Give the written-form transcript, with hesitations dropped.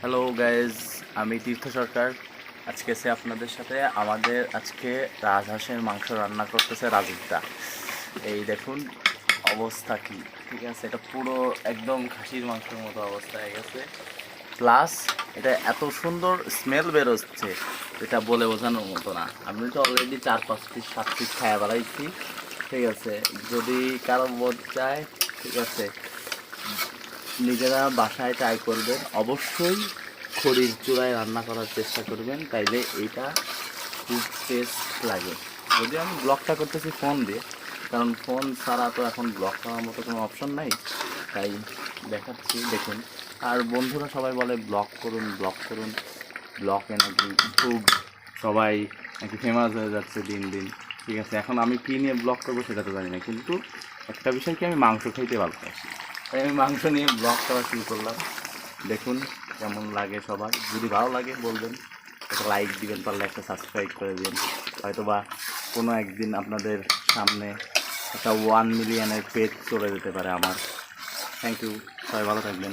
Hello guys, আমি তীর্থ সরকার। আজকে এসে আপনাদের সাথে আমাদের আজকে রাজহাঁসের মাংস রান্না করতেছে রাজুকদা। এই দেখুন অবস্থা কি, ঠিক আছে? এটা পুরো একদম খাসির মাংসের মতো অবস্থা হয়ে গেছে। প্লাস এটা এত সুন্দর স্মেল বেরোচ্ছে, এটা বলে বোঝানোর মতো না। আমি তো অলরেডি 4-5 পিস 7 পিস খায়া বেড়াইছি, ঠিক আছে? যদি কারো বোধ চায়, ঠিক আছে, নিজেরা বাসায় ট্রাই করবেন, অবশ্যই খড়ির চুলায় রান্না করার চেষ্টা করবেন, তাইলে এইটা খুব টেস্ট লাগে। যদিও আমি ব্লগটা করতেছি ফোন দিয়ে, কারণ ফোন ছাড়া তো এখন ব্লগ করার মতো কোনো অপশন নাই, তাই দেখাচ্ছি, দেখুন। আর বন্ধুরা সবাই বলে ব্লগ করুন ব্লগ করুন, ব্লগে নাকি খুব সবাই নাকি ফেমাস হয়ে যাচ্ছে দিন দিন, ঠিক আছে? এখন আমি কী নিয়ে ব্লগ করবো সেটা তো জানি না, কিন্তু একটা বিষয় কি, আমি মাংস খাইতে ভালোবাসি, তাই আমি মাংস নিয়ে ব্লগ করা শুরু করলাম। দেখুন কেমন লাগে সবার, যদি ভালো লাগে বলবেন, একটা লাইক দিবেন, পারলে একটা সাবস্ক্রাইব করে দিন। হয়তো বা কোনো একদিন আপনাদের সামনে একটা 1 মিলিয়নের পেজ চলে যেতে পারে আমার। থ্যাংক ইউ, সবাই ভালো থাকবেন।